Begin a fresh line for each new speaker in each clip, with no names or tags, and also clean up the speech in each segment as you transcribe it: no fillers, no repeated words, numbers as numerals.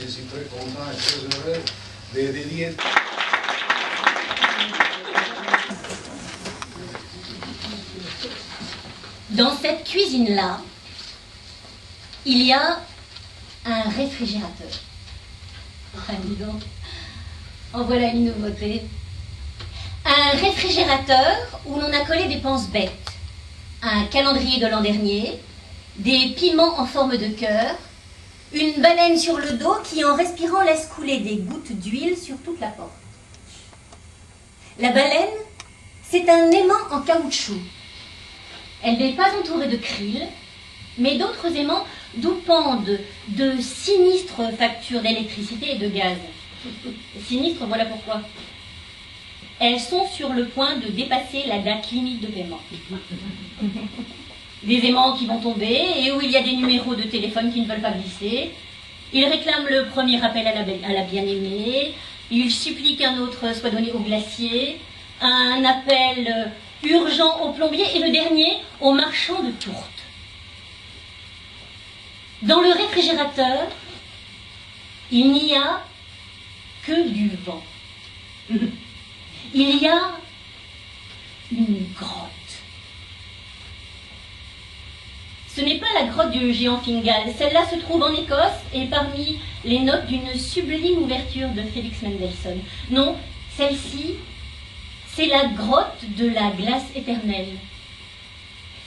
Je suis très content et très heureux de dédier.
Dans cette cuisine-là, il y a un réfrigérateur. Ah, dis donc. En voilà une nouveauté. Un réfrigérateur où l'on a collé des penses bêtes, un calendrier de l'an dernier, des piments en forme de cœur, une baleine sur le dos qui, en respirant, laisse couler des gouttes d'huile sur toute la porte. La baleine, c'est un aimant en caoutchouc. Elle n'est pas entourée de krill, mais d'autres aimants d'où pendent de sinistres factures d'électricité et de gaz. Sinistres, voilà pourquoi. Elles sont sur le point de dépasser la date limite de paiement. Des aimants qui vont tomber et où il y a des numéros de téléphone qui ne veulent pas glisser. Ils réclament le premier appel à la bien-aimée. Ils supplient qu'un autre soit donné au glacier. Un appel urgent au plombier et le dernier au marchand de tourtes. Dans le réfrigérateur, il n'y a que du vent. Il y a une grotte. Ce n'est pas la grotte du géant Fingal. Celle-là se trouve en Écosse et parmi les notes d'une sublime ouverture de Félix Mendelssohn. Non, celle-ci, c'est la grotte de la glace éternelle.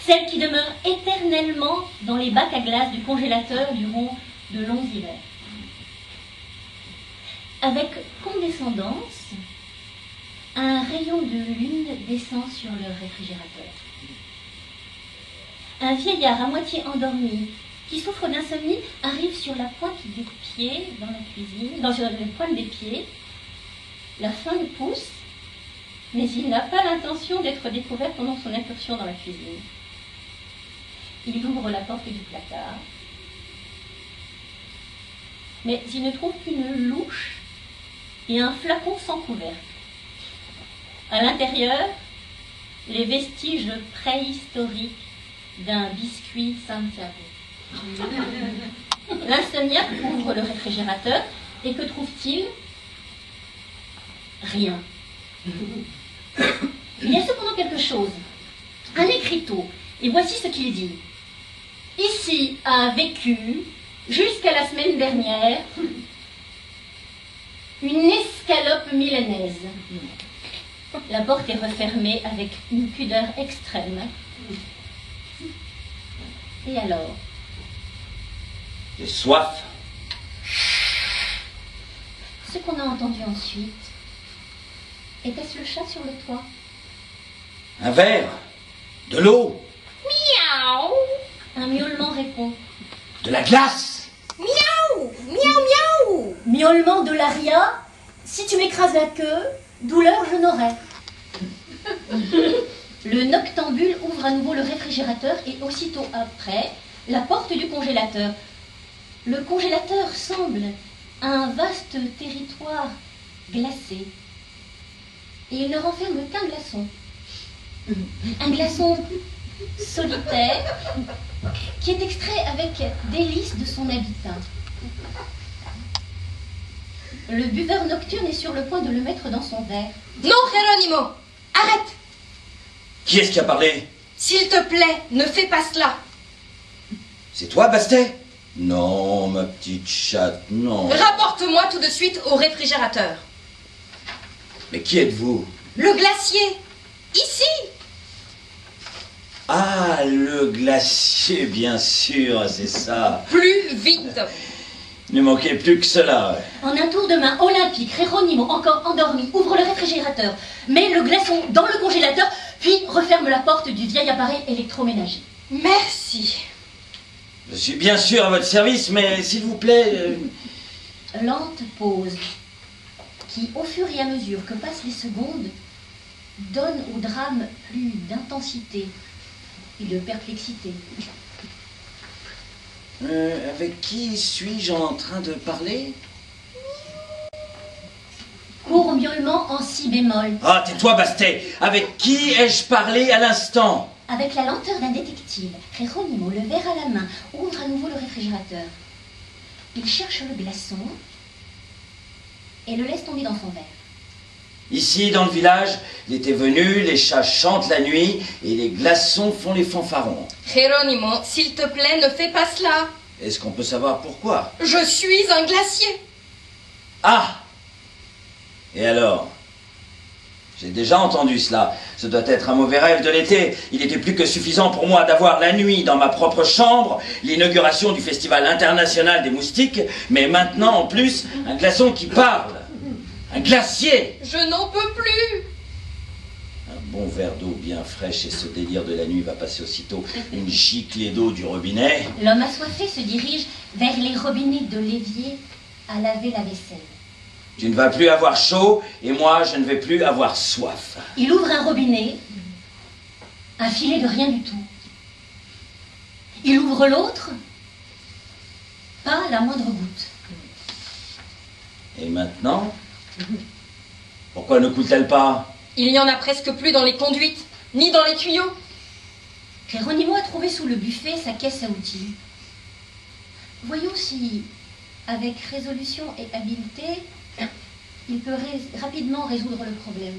Celle qui demeure éternellement dans les bacs à glace du congélateur durant de longs hivers. Avec condescendance, un rayon de lune descend sur le réfrigérateur. Un vieillard à moitié endormi, qui souffre d'insomnie, arrive sur la pointe des pieds dans la cuisine, sur la pointe des pieds. La faim le pousse, mais il n'a pas l'intention d'être découvert pendant son incursion dans la cuisine. Il ouvre la porte du placard, mais il ne trouve qu'une louche et un flacon sans couvercle. À l'intérieur, les vestiges préhistoriques d'un biscuit Santiago. L'insomniaque ouvre le réfrigérateur et que trouve-t-il? Rien. Il y a cependant quelque chose, un écriteau, et voici ce qu'il dit. Ici a vécu, jusqu'à la semaine dernière, une escalope milanaise. La porte est refermée avec une pudeur extrême. Et alors?
J'ai soif.
Ce qu'on a entendu ensuite, était-ce le chat sur le toit?
Un verre. De l'eau.
Miaou! Un miaulement répond.
De la glace.
Miaou! Miaou, miaou! Miaulement de l'aria. Si tu m'écrases la queue, douleur je n'aurai. Le noctambule ouvre à nouveau le réfrigérateur et aussitôt après, la porte du congélateur. Le congélateur semble un vaste territoire glacé. Et il ne renferme qu'un glaçon. Un glaçon solitaire qui est extrait avec délice de son habitat. Le buveur nocturne est sur le point de le mettre dans son verre.
Non, Geronimo, arrête!
Qui est-ce qui a parlé?
S'il te plaît, ne fais pas cela.
C'est toi, Bastet? Non, ma petite chatte, non.
Rapporte-moi tout de suite au réfrigérateur.
Mais qui êtes-vous?
Le glacier. Ici.
Ah, le glacier, bien sûr, c'est ça.
Plus vite.
Il ne manquait plus que cela.
En un tour de main olympique, Geronimo, encore endormi, ouvre le réfrigérateur, met le glaçon dans le congélateur, puis referme la porte du vieil appareil électroménager.
Merci.
Je suis bien sûr à votre service, mais s'il vous plaît...
Lente pause, qui, au fur et à mesure que passent les secondes, donne au drame plus d'intensité et de perplexité.
Avec qui suis-je en train de parler?
Court miaulement en si bémol.
Ah, tais-toi, Bastet. Avec qui ai-je parlé à l'instant?
Avec la lenteur d'un détective, Geronimo, le verre à la main, ouvre à nouveau le réfrigérateur. Il cherche le glaçon et le laisse tomber dans son verre.
Ici, dans le village, l'été venu, les chats chantent la nuit et les glaçons font les fanfarons.
Geronimo, s'il te plaît, ne fais pas cela.
Est-ce qu'on peut savoir pourquoi?
Je suis un glacier.
Ah! Et alors? J'ai déjà entendu cela. Ce doit être un mauvais rêve de l'été. Il était plus que suffisant pour moi d'avoir la nuit dans ma propre chambre, l'inauguration du Festival international des moustiques, mais maintenant, en plus, un glaçon qui parle. Un glacier!
Je n'en peux plus.
Un bon verre d'eau bien fraîche et ce délire de la nuit va passer aussitôt. Une giclée d'eau du robinet.
L'homme assoiffé se dirige vers les robinets de l'évier à laver la vaisselle.
Tu ne vas plus avoir chaud et moi, je ne vais plus avoir soif.
Il ouvre un robinet, un filet de rien du tout. Il ouvre l'autre, pas la moindre goutte.
Et maintenant? Pourquoi ne coule-t-elle pas?
Il n'y en a presque plus dans les conduites, ni dans les tuyaux.
Geronimo a trouvé sous le buffet sa caisse à outils. Voyons si, avec résolution et habileté, il peut rapidement résoudre le problème.